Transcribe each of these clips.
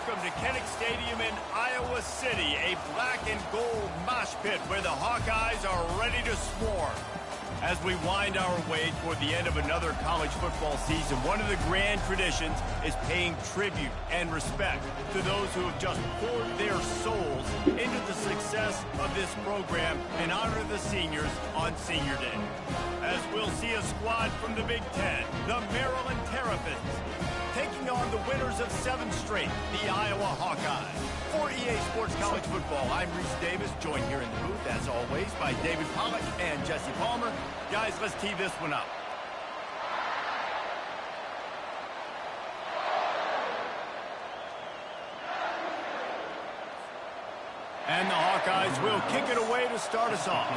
welcome to Kinnick Stadium in Iowa City, a black and gold mosh pit where the Hawkeyes are ready to swarm. As we wind our way toward the end of another college football season, one of the grand traditions is paying tribute and respect to those who have just poured their souls into the success of this program and honor the seniors on Senior Day. As we'll see a squad from the Big Ten, the Maryland Terrapins, taking on the winners of 7 straight, the Iowa Hawkeyes. For EA Sports College Football, I'm Reese Davis, joined here in the booth, as always, by David Pollack and Jesse Palmer. Guys, let's tee this one up. And the Hawkeyes will kick it away to start us off.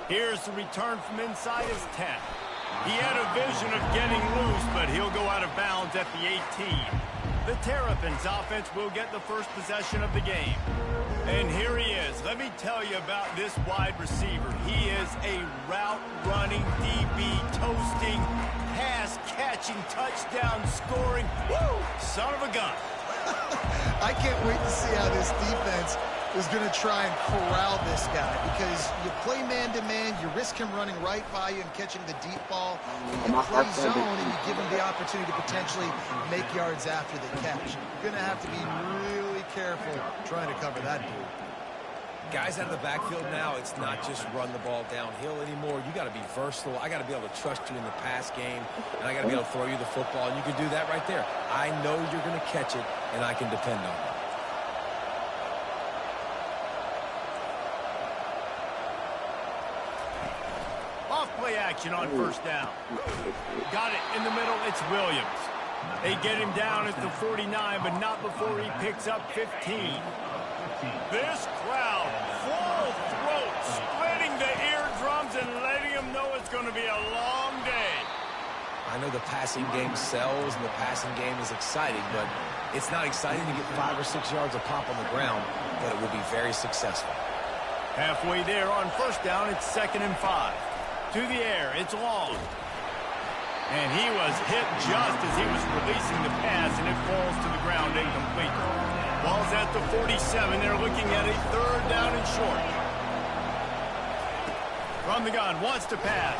Here's the return from inside his 10. He had a vision of getting loose, but he'll go out of bounds at the 18. The Terrapins offense will get the first possession of the game. And here he is. Let me tell you about this wide receiver. He is a route-running, DB, toasting, pass-catching, touchdown-scoring, woo, son of a gun. I can't wait to see how this defense is going to try and corral this guy, because you play man-to-man, you risk him running right by you and catching the deep ball. You play zone and you give him the opportunity to potentially make yards after the catch. You're going to have to be really careful trying to cover that dude. Guys out of the backfield now, it's not just run the ball downhill anymore. You got to be versatile. I got to be able to trust you in the pass game, and I got to be able to throw you the football, and you can do that right there. I know you're going to catch it, and I can depend on it. Play action on first down. Got it in the middle. It's Williams. They get him down at the 49, but not before he picks up 15. This crowd, full throat, splitting the eardrums and letting him know it's going to be a long day. I know the passing game sells and the passing game is exciting, but it's not exciting to get 5 or 6 yards of pop on the ground, but it will be very successful. Halfway there on first down, it's 2nd and 5. To the air, it's long. And he was hit just as he was releasing the pass, and it falls to the ground incomplete. Ball's at the 47. They're looking at a 3rd down and short. From the gun, wants to pass.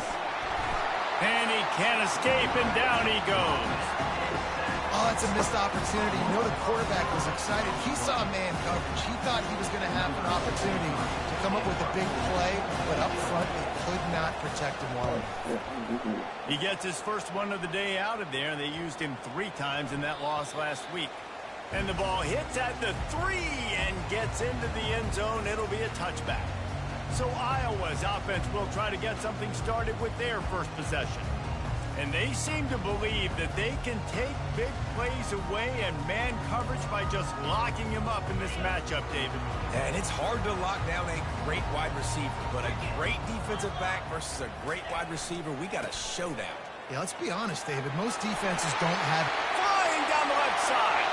And he can't escape, and down he goes. Oh, that's a missed opportunity. You know the quarterback was excited. He saw man coverage. He thought he was going to have an opportunity to come up with a big play, but up front they could not protect him well enough. He gets his first one of the day out of there, and they used him 3 times in that loss last week. And the ball hits at the 3 and gets into the end zone. It'll be a touchback. So Iowa's offense will try to get something started with their first possession. And they seem to believe that they can take big plays away and man coverage by just locking him up in this matchup, David. And it's hard to lock down a great wide receiver, but a great defensive back versus a great wide receiver, we got a showdown. Yeah, let's be honest, David. Most defenses don't have... Flying down the left side.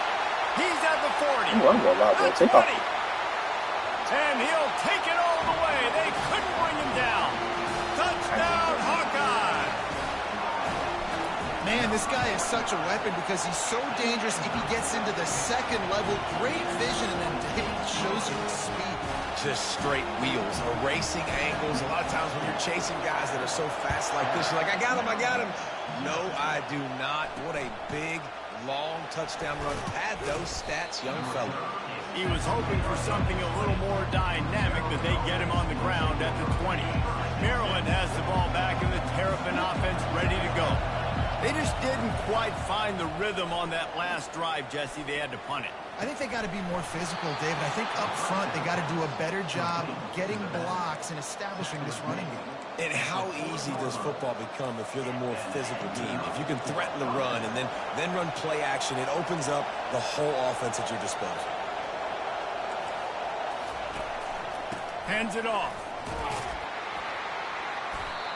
He's at the 40. The 20. And he'll take it all the way. They couldn't bring him down. Touchdown, Hawkeye. Man, this guy is such a weapon because he's so dangerous if he gets into the 2nd level. Great vision, and then David shows you his speed. Just straight wheels, erasing angles. A lot of times when you're chasing guys that are so fast like this, you're like, I got him, I got him. No, I do not. What a big, long touchdown run. Pad those stats, young fella. He was hoping for something a little more dynamic, but they get him on the ground at the 20. Maryland has the ball back, and the Terrapin offense ready to go. They just didn't quite find the rhythm on that last drive, Jesse. They had to punt it. I think they got to be more physical, David. I think up front they got to do a better job getting blocks and establishing this running game. And how easy does football become if you're the more physical team? If you can threaten the run and then run play action, it opens up the whole offense at your disposal. Hands it off.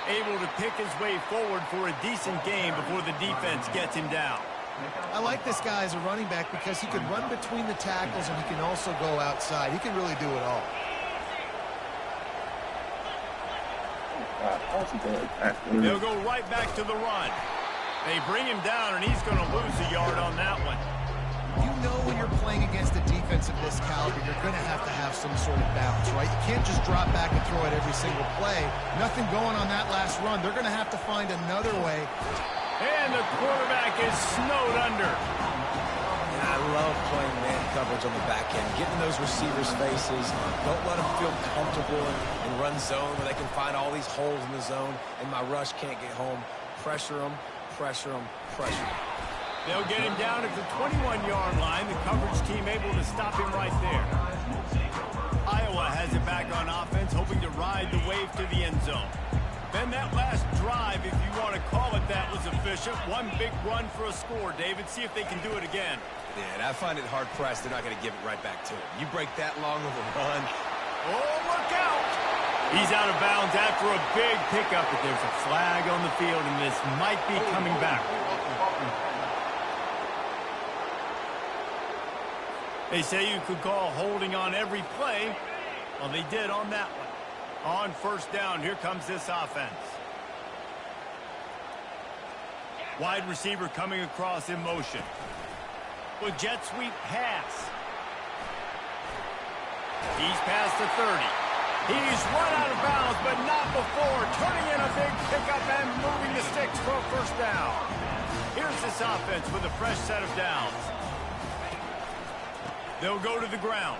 Able to pick his way forward for a decent game before the defense gets him down. I like this guy as a running back because he can run between the tackles and he can also go outside. He can really do it all. They'll go right back to the run. They bring him down, and he's going to lose a yard on that one. You know when you're playing against a defense of this caliber, you're going to have some sort of balance, right? You can't just drop back and throw it every single play. Nothing going on that last run. They're going to have to find another way. And the quarterback is snowed under. I love playing man coverage on the back end, getting those receivers' faces. Don't let them feel comfortable in run zone where they can find all these holes in the zone, and my rush can't get home. Pressure them, pressure them, pressure them. They'll get him down at the 21-yard line. The coverage team able to stop him right there. Iowa has it back on offense, hoping to ride the wave to the end zone. Then that last drive, if you want to call it that, was efficient. One big run for a score, David. See if they can do it again. Yeah, and I find it hard-pressed. They're not going to give it right back to him. You break that long of a run. Oh, look out! He's out of bounds after a big pickup, but there's a flag on the field, and this might be coming back. They say you could call holding on every play. Well, they did on that one. On first down, here comes this offense. Wide receiver coming across in motion. With jet sweep pass. He's past the 30. He's run out of bounds, but not before. Turning in a big pickup and moving the sticks for a first down. Here's this offense with a fresh set of downs. They'll go to the ground.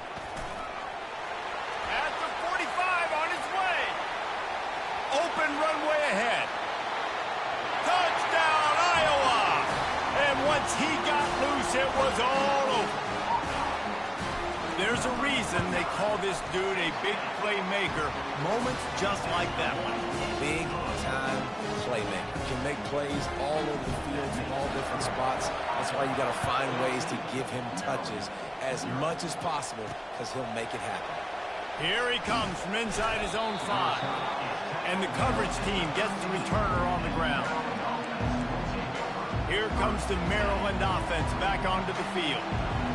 At the 45 on his way. Open runway ahead. Touchdown, Iowa! And once he got loose, it was all over. There's a reason they call this dude a big playmaker. Moments just like that one. Big-time playmaker. Can make plays all over the field from all different spots. That's why you got to find ways to give him touches as much as possible, because he'll make it happen. Here he comes from inside his own 5. And the coverage team gets the returner on the ground. Here comes the Maryland offense back onto the field.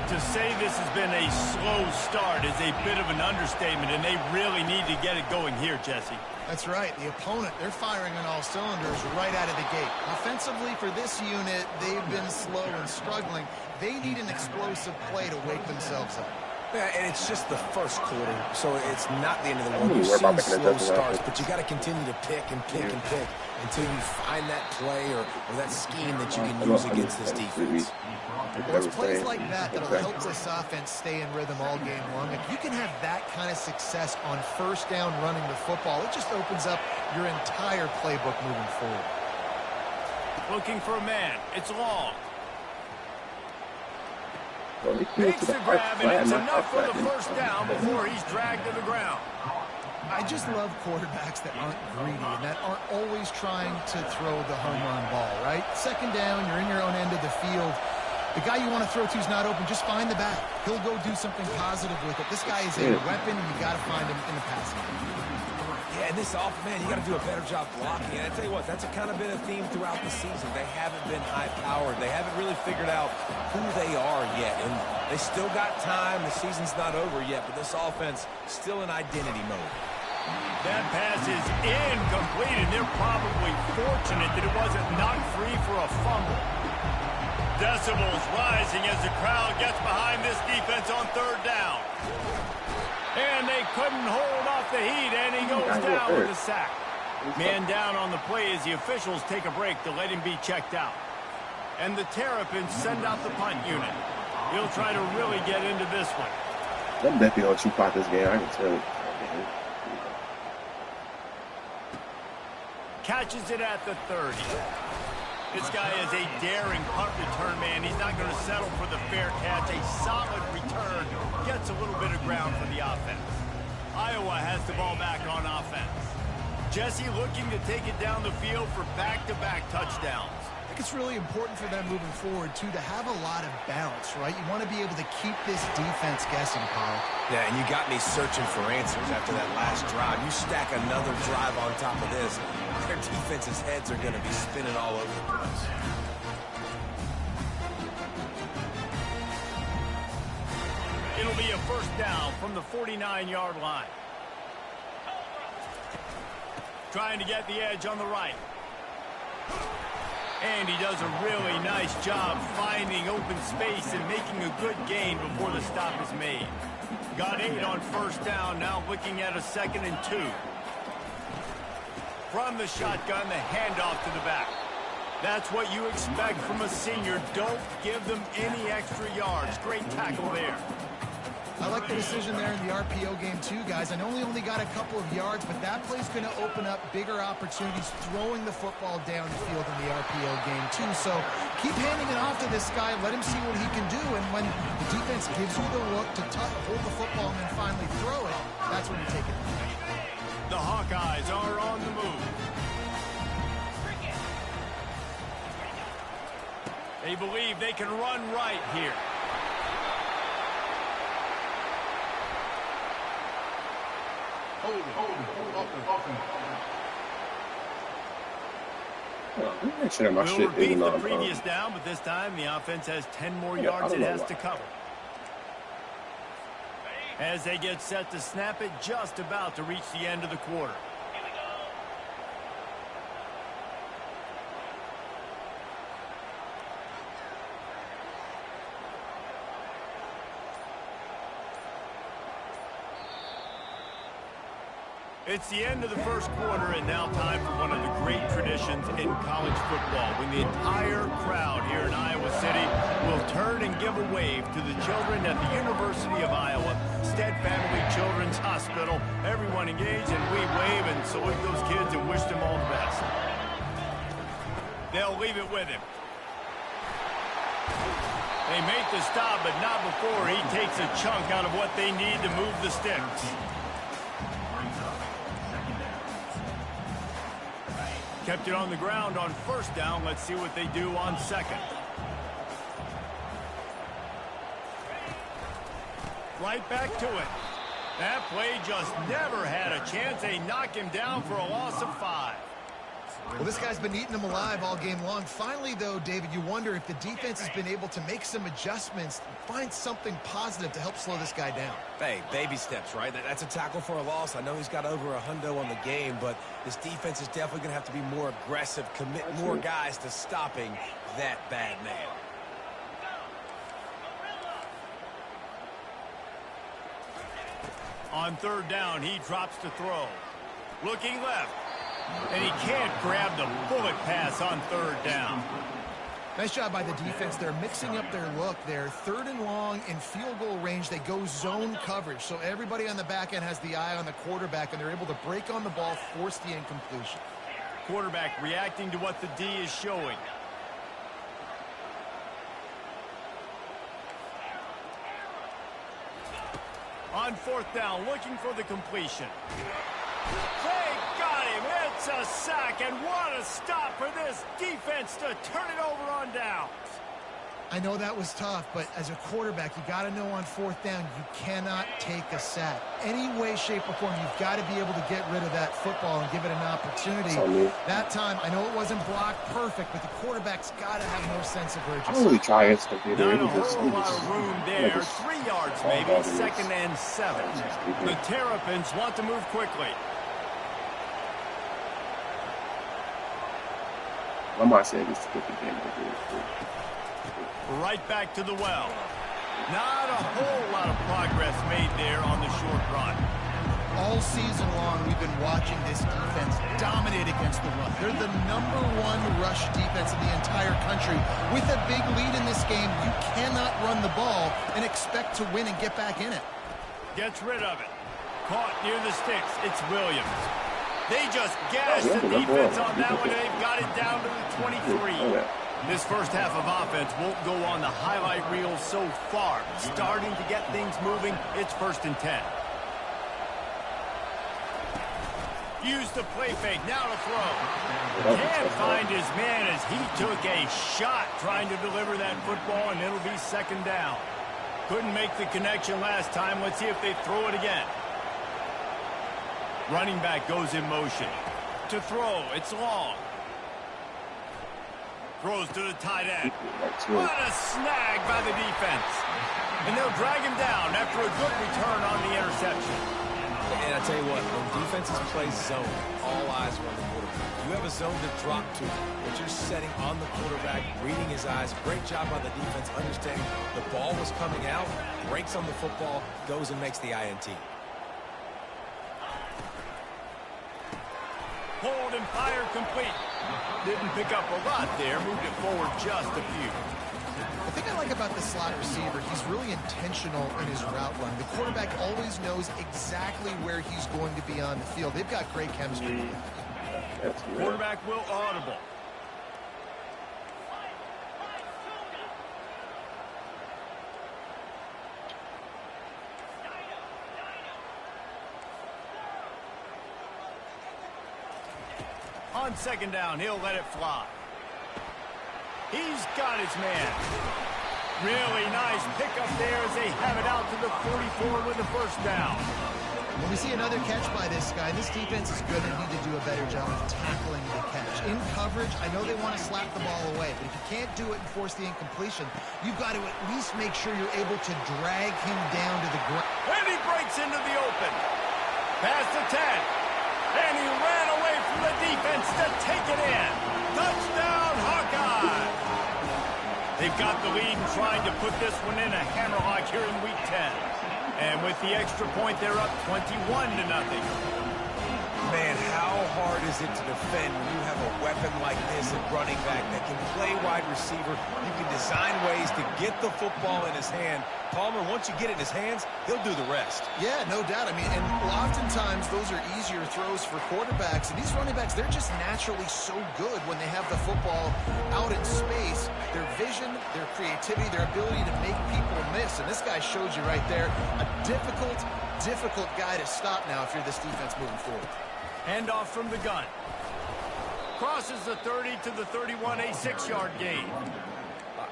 To say this has been a slow start is a bit of an understatement, and they really need to get it going here, Jesse. That's right. The opponent, they're firing on all cylinders right out of the gate. Offensively, for this unit, they've been slow and struggling. They need an explosive play to wake themselves up. Yeah, and it's just the first quarter, so it's not the end of the world. You've seen slow starts, but you got to continue to pick and pick and pick until you find that play or that scheme that you can use against this defense. Well, it's plays like that that'll help this offense stay in rhythm all game long. If you can have that kind of success on first down running the football, it just opens up your entire playbook moving forward. Looking for a man. It's long. Makes the grab, and it's enough for the first down before he's dragged to the ground. I just love quarterbacks that aren't greedy and that aren't always trying to throw the home run ball, right? Second down, you're in your own end of the field. The guy you want to throw to is not open. Just find the back. He'll go do something positive with it. This guy is a weapon, and you got to find him in the passing game. Yeah, and this man, you got to do a better job blocking. And I tell you what, that's kind of been a theme throughout the season. They haven't been high-powered. They haven't really figured out who they are yet. And they still got time. The season's not over yet, but this offense still in identity mode. That pass is incomplete, and they're probably fortunate that it wasn't knocked free for a fumble. Decibels rising as the crowd gets behind this defense on third down. And they couldn't hold off the heat, and he goes down with a sack. Man down on the play as the officials take a break to let him be checked out. And the Terrapins send out the punt unit. He'll try to really get into this one. I'm definitely going to cheap out this game, I can tell you. Catches it at the 30. This guy is a daring punt return man. He's not going to settle for the fair catch. A solid return. Gets a little bit of ground for the offense. Iowa has the ball back on offense. Jesse looking to take it down the field for back-to-back touchdowns. I think it's really important for them moving forward, too, to have a lot of bounce, right? You want to be able to keep this defense guessing, Paul. Yeah, and you got me searching for answers after that last drive. You stack another drive on top of this, their defense's heads are going to be spinning all over the place. It'll be a first down from the 49-yard line. trying to get the edge on the right. And he does a really nice job finding open space and making a good gain before the stop is made. Got 8 on first down, now looking at a 2nd and 2. From the shotgun, the handoff to the back. That's what you expect from a senior. Don't give them any extra yards. Great tackle there. I like the decision there in the RPO game too, guys. I know he only got a couple of yards, but that play's going to open up bigger opportunities throwing the football downfield in the RPO game too. So keep handing it off to this guy. Let him see what he can do. And when the defense gives you the look to hold the football and then finally throw it, that's when you take it. The Hawkeyes are on the move. They believe they can run right here. We'll repeat the previous down, but this time the offense has 10 more yards it has to cover. As they get set to snap it, just about to reach the end of the quarter. It's the end of the first quarter, and now time for one of the great traditions in college football, when the entire crowd here in Iowa City will turn and give a wave to the children at the University of Iowa, Stead Family Children's Hospital. Everyone engaged, and we wave and salute those kids and wish them all the best. They'll leave it with him. They make the stop, but not before he takes a chunk out of what they need to move the sticks. Kept it on the ground on first down. Let's see what they do on second. Right back to it. That play just never had a chance. They knock him down for a loss of 5. Well, this guy's been eating them alive all game long. Finally, though, David, you wonder if the defense has been able to make some adjustments, find something positive to help slow this guy down. Hey, baby steps, right? That's a tackle for a loss. I know he's got over a hundo on the game, but this defense is definitely going to have to be more aggressive, commit more guys to stopping that bad man. On third down, he drops to throw. Looking left. And he can't grab the bullet pass on third down. Nice job by the defense. They're mixing up their look there. 3rd and long in field goal range. They go zone coverage. So everybody on the back end has the eye on the quarterback, and they're able to break on the ball, force the incompletion. Quarterback reacting to what the D is showing. On fourth down, looking for the completion. They got him. It's a sack, and what a stop for this defense to turn it over on downs. I know that was tough, but as a quarterback, you got to know on fourth down, you cannot take a sack. Any way, shape, or form, you've got to be able to get rid of that football and give it an opportunity. That time, I know it wasn't blocked perfect, but the quarterback's got to have no sense of urgency. I don't really try it. Not a whole lot of room there. 3 yards maybe, 2nd and 7. The Terrapins want to move quickly. I might say this to get the game. Right back to the well. Not a whole lot of progress made there on the short run. All season long, we've been watching this defense dominate against the run. They're the #1 rush defense in the entire country. With a big lead in this game, you cannot run the ball and expect to win and get back in it. Gets rid of it. Caught near the sticks. It's Williams. They just gashed the defense on that one, and they've got it down to the 23. This first half of offense won't go on the highlight reel so far. Starting to get things moving. It's 1st and 10. Use the play fake. Now to throw. Can't find his man as he took a shot trying to deliver that football, and it'll be 2nd down. Couldn't make the connection last time. Let's see if they throw it again. Running back goes in motion. To throw. It's long. Throws to the tight end. What a snag by the defense. And they'll drag him down after a good return on the interception. And I tell you what, when defenses play zone, all eyes are on the quarterback. You have a zone to drop to, but you're setting on the quarterback, reading his eyes. Great job by the defense, understanding the ball was coming out, breaks on the football, goes and makes the INT. Hold and fire complete. Didn't pick up a lot there, moved it forward just a few. The thing I like about the slot receiver, he's really intentional in his route run. The quarterback always knows exactly where he's going to be on the field. They've got great chemistry. That's weird. Quarterback will audible. On second down, he'll let it fly. He's got his man. Really nice pickup there as they have it out to the 44 with the first down. When we see another catch by this guy, this defense is going to need to do a better job of tackling the catch. In coverage, I know they want to slap the ball away, but if you can't do it and force the incompletion, you've got to at least make sure you're able to drag him down to the ground. And he breaks into the open. Past the 10. And he ran away from the defense to take it in. Touchdown, Hawkeye! They've got the lead and trying to put this one in a hammerlock here in Week 10. And with the extra point, they're up 21-0. Man, how hard is it to defend when you have a weapon like this at running back that can play wide receiver? You can design ways to get the football in his hand. Palmer, once you get it in his hands, he'll do the rest. Yeah, no doubt. I mean, and oftentimes those are easier throws for quarterbacks. And these running backs, they're just naturally so good when they have the football out in space. Their vision, their creativity, their ability to make people miss. And this guy shows you right there, a difficult guy to stop now if you're this defense moving forward. Handoff from the gun. Crosses the 30 to the 31, a 6-yard gain.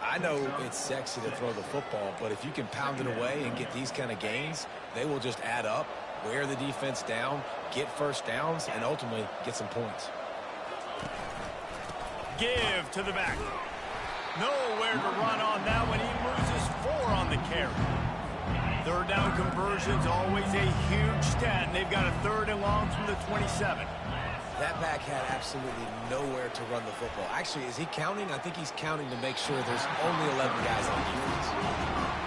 I know it's sexy to throw the football, but if you can pound it away and get these kind of gains, they will just add up, wear the defense down, get first downs, and ultimately get some points. Give to the back. Nowhere to run on that one. He loses 4 on the carry. Third down conversion's always a huge stat, and they've got a 3rd and long from the 27. That back had absolutely nowhere to run the football. Actually, is he counting? I think he's counting to make sure there's only 11 guys on defense.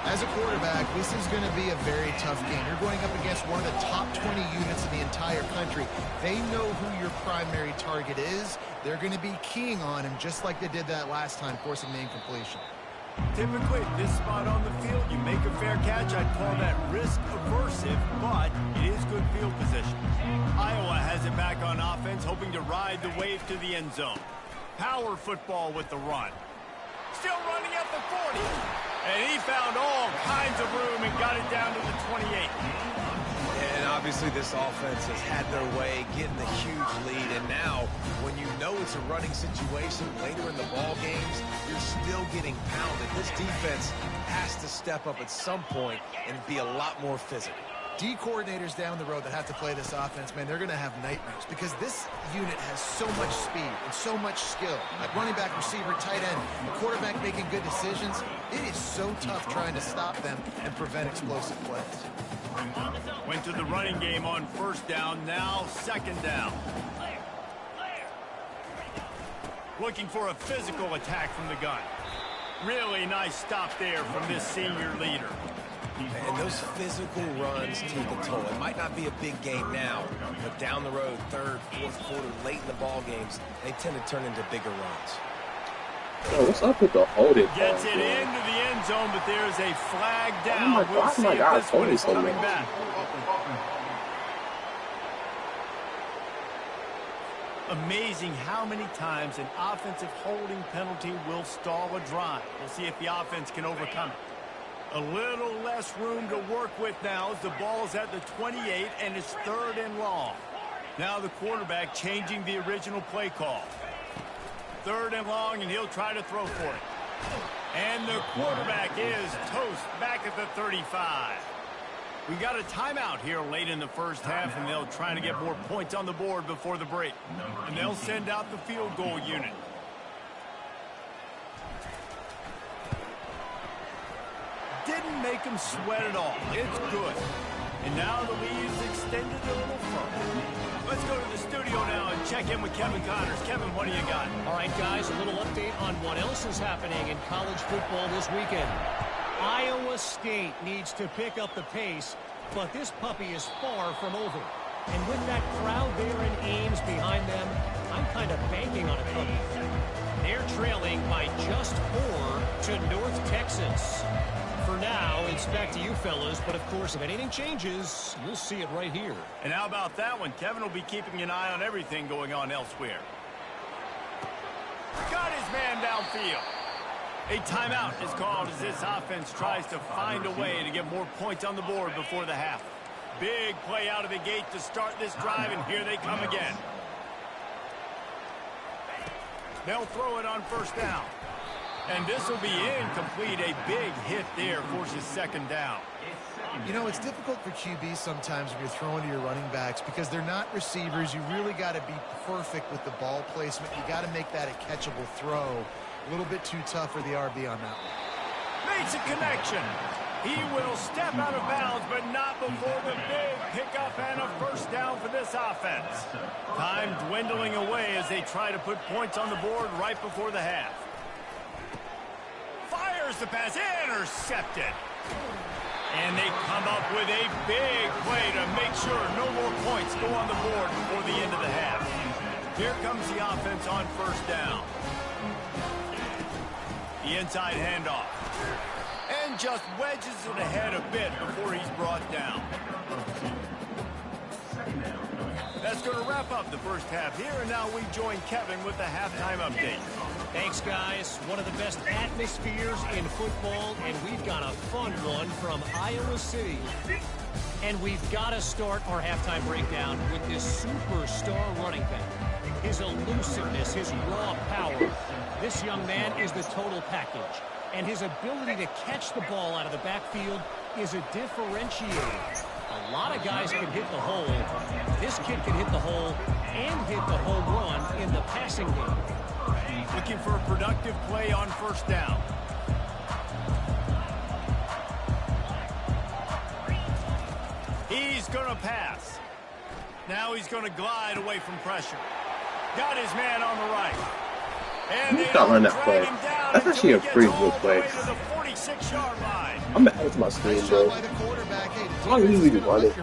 As a quarterback, this is going to be a very tough game. You're going up against one of the top 20 units in the entire country. They know who your primary target is. They're going to be keying on him just like they did that last time, forcing the incompletion. Typically, at this spot on the field, you make a fair catch. I'd call that risk-aversive, but it is good field position. Iowa has it back on offense, hoping to ride the wave to the end zone. Power football with the run. Still running at the 40. And he found all kinds of room and got it down to the 28. And obviously this offense has had their way, getting the huge lead. And now, when you know it's a running situation later in the ball games, you're still getting pounded. This defense has to step up at some point and be a lot more physical. D coordinators down the road that have to play this offense, man, they're going to have nightmares because this unit has so much speed and so much skill. Like running back, receiver, tight end, the quarterback making good decisions. It is so tough trying to stop them and prevent explosive plays. Went to the running game on 1st down, now 2nd down. Looking for a physical attack from the gun. Really nice stop there from this senior leader. And those physical runs take a toll. It might not be a big game now, but down the road, 3rd, 4th quarter, late in the ball games, they tend to turn into bigger runs. Yo, what's up with the holding? Gets it into the end zone, but there's a flag down. Oh my God, we'll see if this one is coming long. back. Amazing how many times an offensive holding penalty will stall a drive. We'll see if the offense can overcome it. A little less room to work with now as the ball's at the 28 and it's 3rd and long. Now the quarterback changing the original play call. 3rd and long, and he'll try to throw for it. And the quarterback is toast back at the 35. We got a timeout here late in the 1st half, and they'll try to get more points on the board before the break. And they'll send out the field goal unit. Didn't make him sweat at all. It's good. And now the lead is extended a little further. Let's go to the studio now and check in with Kevin Connors. Kevin, what do you got? All right, guys, a little update on what else is happening in college football this weekend. Iowa State needs to pick up the pace, but this puppy is far from over. And with that crowd there in Ames behind them, I'm kind of banking on a puppy. They're trailing by just 4 to North Texas. For now, it's back to you fellas, but of course, if anything changes, you'll see it right here. And how about that one? Kevin will be keeping an eye on everything going on elsewhere. Got his man downfield. A timeout is called as this offense tries to find a way to get more points on the board before the half. Big play out of the gate to start this drive, and here they come again. They'll throw it on first down. And this will be incomplete. A big hit there forces second down. You know, it's difficult for QBs sometimes when you're throwing to your running backs because they're not receivers. You really got to be perfect with the ball placement. You got to make that a catchable throw. A little bit too tough for the RB on that one. Makes a connection. He will step out of bounds, but not before the big pickup and a first down for this offense. Time dwindling away as they try to put points on the board right before the half. Fires the pass, intercepted. And they come up with a big play to make sure no more points go on the board before the end of the half. Here comes the offense on first down. The inside handoff. And just wedges it ahead a bit before he's brought down. That's going to wrap up the first half here, and now we join Kevin with the halftime update. Thanks, guys. One of the best atmospheres in football, and we've got a fun one from Iowa City. And we've got to start our halftime breakdown with this superstar running back. His elusiveness, his raw power. This young man is the total package. And his ability to catch the ball out of the backfield is a differentiator. A lot of guys can hit the hole. This kid can hit the hole and hit the home run in the passing game. Looking for a productive play on first down. He's going to pass. Now he's going to glide away from pressure. Got his man on the right. And He's not running that play. That's actually a pretty good play. I'm mad with my screen, bro. I usually do run it.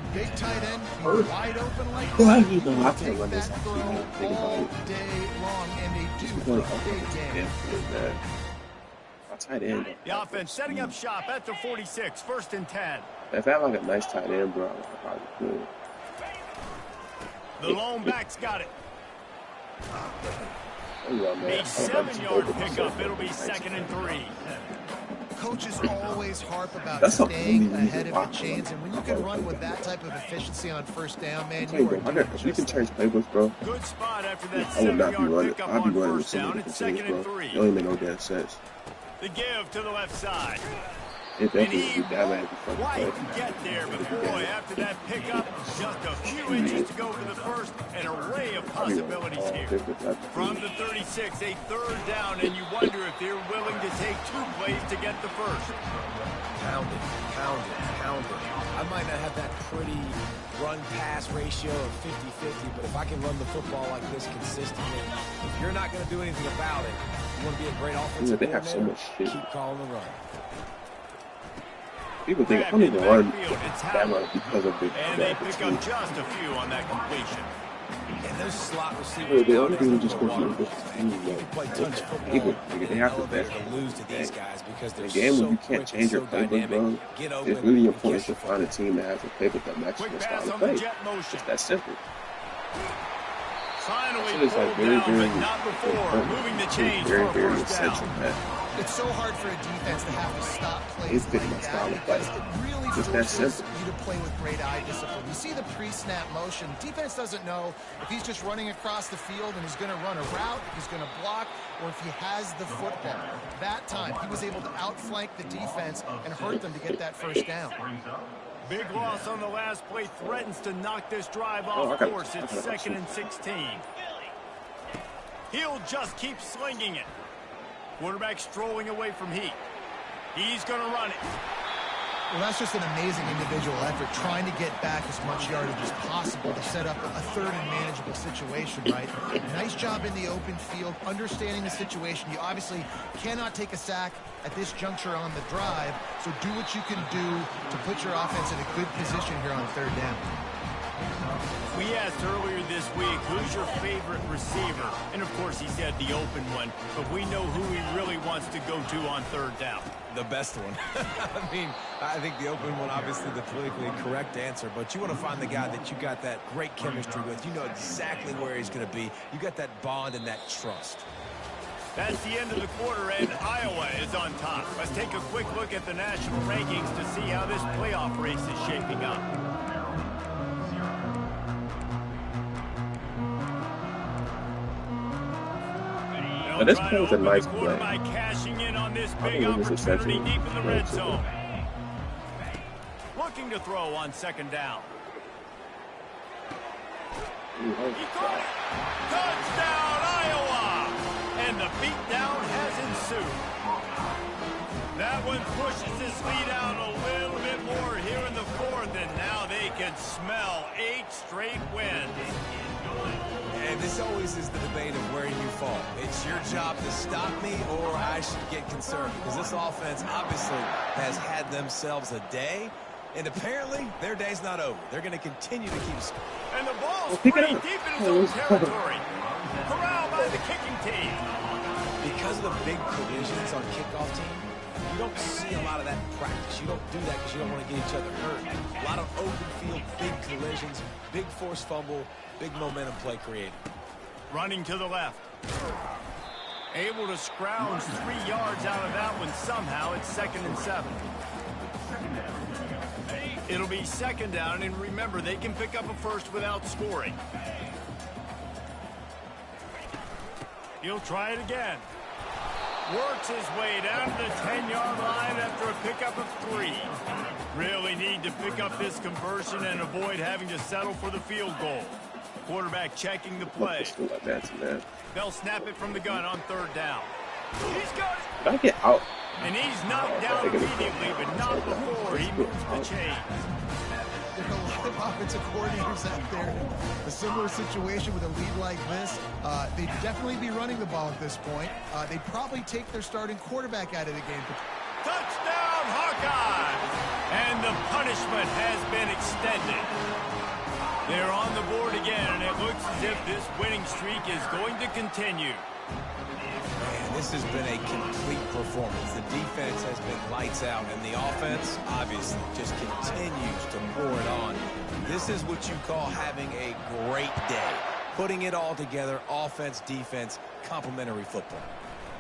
Well, I usually don't have to run this. Think about it. My tight end. The offense setting up shop at the 46, 1st and 10. If I had like a nice tight end, bro, I'd probably do it. The lone back's got it. A 7-yard pickup. It'll be 2nd and 3. Coaches always harp about staying ahead of the chains, and when you can run with that type of efficiency on first down, man, you are doing we can change playbooks, bro. Good spot after that I would not be 7-yard running. pickup I'd be on running with first some down. of the It's things, 2nd bro. and 3. It don't even make no damn sense. The give to the left side. It definitely would be that bad before Quite get there, but boy, after that pickup, just a few inches to go for the first. An array of possibilities here. From the 36, a 3rd down, and you wonder if they're willing to take 2 plays to get the first. Pound it, pound it, pound it. I might not have that pretty run-pass ratio of 50-50, but if I can run the football like this consistently, if you're not going to do anything about it, you want to be a great offensive they have so much shit. keep calling the run. People think I don't even run that much because of the And they pick up just a few on that completion. And those slot receivers, the other thing just goes you on can play touch football. they have to bet. To lose to these guys because The they're game so when you quick can't change your and so playbook, dynamic. bro, Get it's open really and important catch to the find a team that has a playbook that matches Quick your style pass of on the play. jet motion. It's that simple. Finally So it's like pulled very, down, very but not before. Moving the chains very, for a very first down. essential, man. It's so hard for a defense to have to stop plays It's fitting like my style that of play. because it really It's that forces simple. you to play with great eye discipline. You see the pre-snap motion. Defense doesn't know if he's just running across the field and he's going to run a route, if he's going to block, or if he has the football. That time, he was able to outflank the defense and hurt them to get that first down. Big loss on the last play threatens to knock this drive Oh, off I got course. it. It's I got it. 2nd and 16. He'll just keep slinging it. Quarterback strolling away from heat. He's going to run it. Well, that's just an amazing individual effort, trying to get back as much yardage as possible to set up a third and manageable situation, right? Nice job in the open field, understanding the situation. You obviously cannot take a sack at this juncture on the drive, so do what you can do to put your offense in a good position here on third down. We asked earlier this week, who's your favorite receiver? And, of course, he said the open one, but we know who he really wants to go to on third down. The best one. I mean, I think the open one, obviously the politically correct answer, but you want to find the guy that you got that great chemistry with. You know exactly where he's going to be. You got that bond and that trust. That's the end of the quarter, and Iowa is on top. Let's take a quick look at the national rankings to see how this playoff race is shaping up. Now, this play was a nice play. Cashing in on this I big think this is opportunity essentially deep in the red zone. Looking to throw on second down. He caught it. Touchdown, Iowa! And the beatdown has ensued. That one pushes this lead out a little bit more here in the fourth, and now they can smell 8 straight wins. And this always is the debate of where you fall. It's your job to stop me, or I should get concerned, because this offense obviously has had themselves a day, and apparently their day's not over. They're going to continue to keep scoring. And the ball's pretty deep in his own territory. Corralled by the kicking team. Because of the big collisions on kickoff team, you don't see a lot of that in practice. You don't do that because you don't want to get each other hurt. A lot of open field, big collisions, big forced fumble, big momentum play created. Running to the left. Able to scrounge 3 yards out of that one somehow. It's 2nd and 7. It'll be second down, and remember, they can pick up a first without scoring. He'll try it again. Works his way down to the 10-yard line after a pickup of 3. Really need to pick up this conversion and avoid having to settle for the field goal. Quarterback checking the play. They'll snap it from the gun on third down. He's got it. Did I get out? And he's knocked down immediately, but not before he moves the chains. There are a lot of offensive coordinators out there in a similar situation with a lead like this. They'd definitely be running the ball at this point. They'd probably take their starting quarterback out of the game. Touchdown, Hawkeyes! And the punishment has been extended. They're on the board again, and it looks as if this winning streak is going to continue. Man, this has been a complete performance. The defense has been lights out, and the offense, obviously, just continues to pour it on. This is what you call having a great day. Putting it all together, offense, defense, complementary football.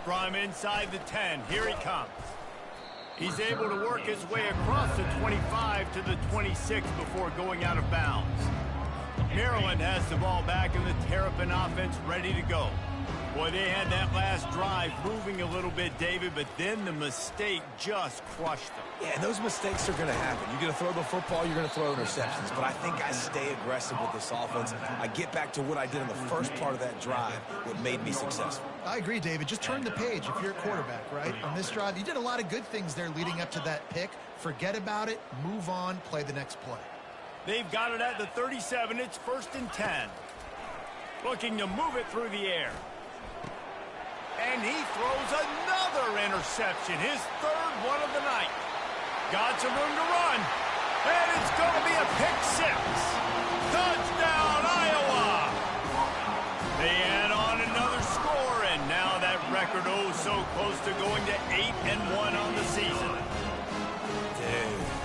From inside the 10, here he comes. He's able to work his way across the 25 to the 26 before going out of bounds. Maryland has the ball back in the Terrapin offense ready to go. Boy, they had that last drive moving a little bit, David, but then the mistake just crushed them. Yeah, and those mistakes are going to happen. You're going to throw the football, you're going to throw interceptions. But I think I stay aggressive with this offense. I get back to what I did in the first part of that drive, what made me successful. I agree, David. Just turn the page if you're a quarterback, right? On this drive, you did a lot of good things there leading up to that pick. Forget about it, move on, play the next play. They've got it at the 37. It's 1st and 10. Looking to move it through the air. And he throws another interception, his 3rd one of the night. Got some room to run. And it's going to be a pick 6. Touchdown, Iowa! They add on another score, and now that record so close to going to 8-1 on the season.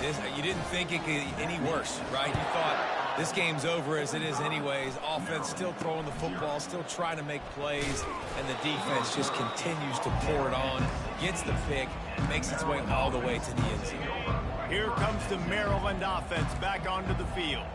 Dude, you didn't think it could get any worse, right? You thought this game's over as it is anyways. Offense still throwing the football, still trying to make plays, and the defense just continues to pour it on, gets the pick, makes its way all the way to the end zone. Here comes the Maryland offense back onto the field.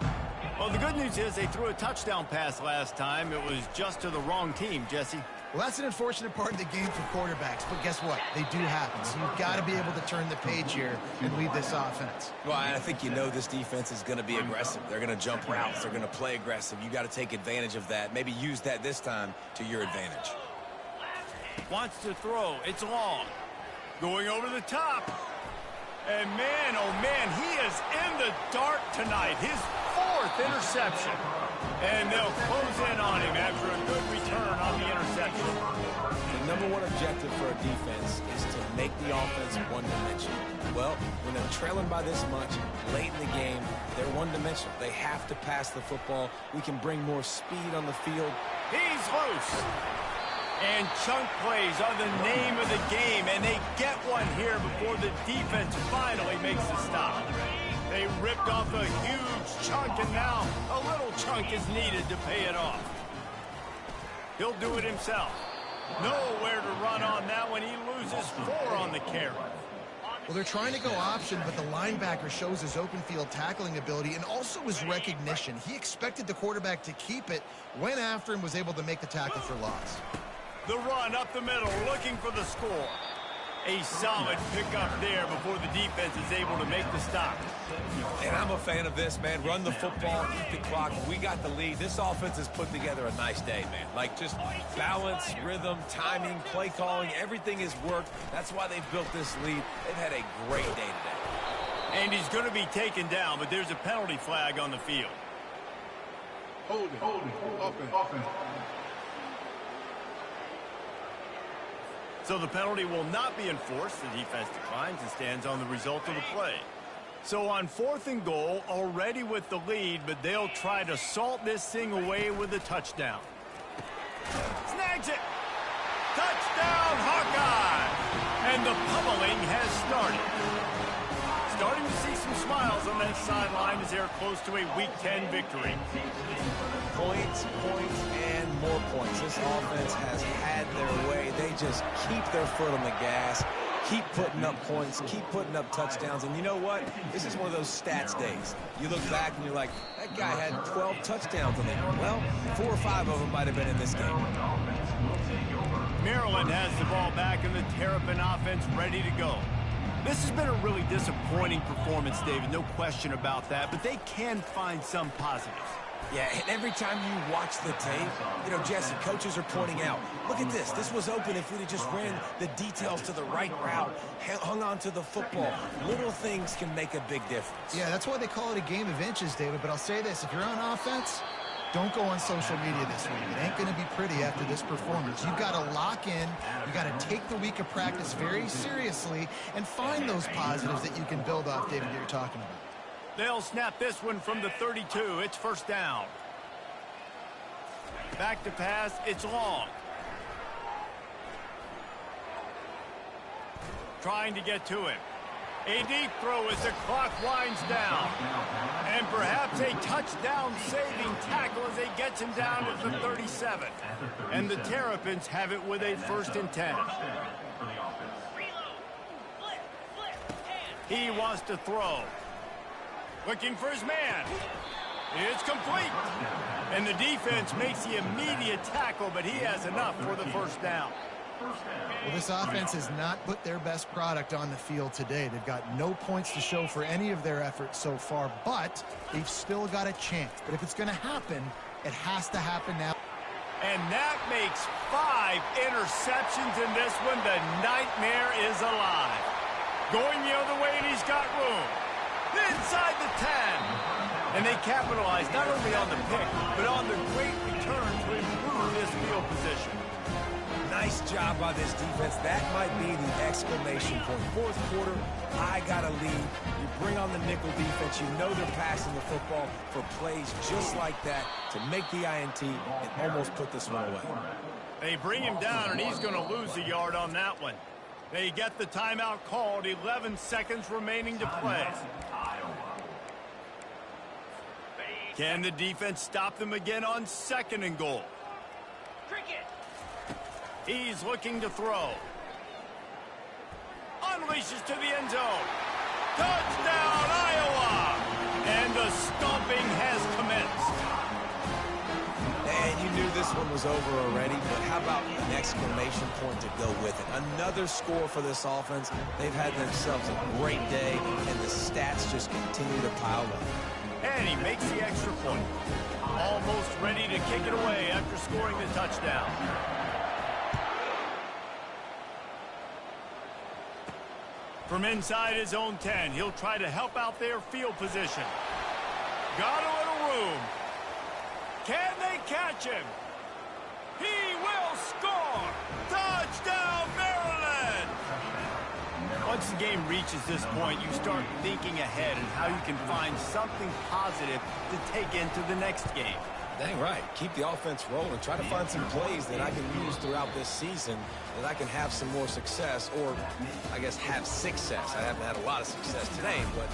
Well, the good news is they threw a touchdown pass last time. It was just to the wrong team, Jesse. Well, that's an unfortunate part of the game for quarterbacks, but guess what? They do happen, so you've got to be able to turn the page here and lead this offense. Well, I think you know this defense is going to be aggressive. They're going to jump routes. They're going to play aggressive. You got to take advantage of that. Maybe use that this time to your advantage. Wants to throw. It's long. Going over the top. And man, oh man, he is in the dark tonight. His 4th interception. And they'll close in on him after a good return on the interception. The number one objective for a defense is to make the offense one-dimensional. Well, when they're trailing by this much late in the game, they're one-dimensional. They have to pass the football. We can bring more speed on the field. He's loose. And chunk plays are the name of the game, and they get one here before the defense finally makes the stop. They ripped off a huge chunk, and now a little chunk is needed to pay it off. He'll do it himself. Nowhere to run on that one. He loses 4 on the carry. Well, they're trying to go option, but the linebacker shows his open field tackling ability and also his recognition. He expected the quarterback to keep it, went after him, was able to make the tackle for loss. The run up the middle, looking for the score. A solid pickup there before the defense is able to make the stop. And I'm a fan of this, man. Run the football, eat the clock. We got the lead. This offense has put together a nice day, man. Like, just balance, rhythm, timing, play calling, everything has worked. That's why they've built this lead. They've had a great day today. And he's going to be taken down, but there's a penalty flag on the field. Hold it. Offense. So the penalty will not be enforced. The defense declines and stands on the result of the play. So on 4th and goal, already with the lead, but they'll try to salt this thing away with a touchdown. Snags it. Touchdown, Hawkeye! And the pummeling has started. Starting to see some smiles on that sideline as they're close to a Week 10 victory. Points, and more points. This offense has had their way. They just keep their foot on the gas, keep putting up points, keep putting up touchdowns. And you know what? This is one of those stats days. You look back and you're like, that guy had 12 touchdowns on it. Well, 4 or 5 of them might have been in this game. Maryland has the ball back and the Terrapin offense ready to go. This has been a really disappointing performance, David, no question about that, but they can find some positives. Yeah, and every time you watch the tape, you know, Jesse, coaches are pointing out, look at this. This was open if we'd have just ran the details to the right route, hung on to the football. Little things can make a big difference. Yeah, that's why they call it a game of inches, David. But I'll say this, if you're on offense, don't go on social media this week. It ain't going to be pretty after this performance. You've got to lock in. You've got to take the week of practice very seriously and find those positives that you can build off, David, that you're talking about. They'll snap this one from the 32. It's 1st down. Back to pass. It's long. Trying to get to him. A deep throw as the clock winds down. And perhaps a touchdown-saving tackle as he gets him down at the 37. And the Terrapins have it with a 1st and 10. He wants to throw. Looking for his man. It's complete. And the defense makes the immediate tackle, but he has enough for the 1st down. Well, this offense has not put their best product on the field today. They've got no points to show for any of their efforts so far, but they've still got a chance. But if it's going to happen, it has to happen now. And that makes 5 interceptions in this one. The nightmare is alive. Going the other way, and he's got room. Inside the 10. And they capitalize not only on the pick, but on the great return to improve this field position. Nice job by this defense. That might be the exclamation point. 4th quarter, I got a lead. You bring on the nickel defense. You know they're passing the football for plays just like that to make the INT and almost put this one away. They bring him down, and he's going to lose a yard on that one. They get the timeout called. 11 seconds remaining to play. Can the defense stop them again on 2nd and goal? He's looking to throw. Unleashes to the end zone. Touchdown, Iowa! And the stomping has commenced. And you knew this one was over already, but how about an exclamation point to go with it? Another score for this offense. They've had themselves a great day, and the stats just continue to pile up. And he makes the extra point. Almost ready to kick it away after scoring the touchdown. From inside his own 10, he'll try to help out their field position. Got a little room. Can they catch him? He will score! Touchdown, Maryland! Once the game reaches this point, you start thinking ahead and how you can find something positive to take into the next game. Dang right. Keep the offense rolling. Try to find some plays that I can use throughout this season that I can have some more success, or I guess have success. I haven't had a lot of success today, but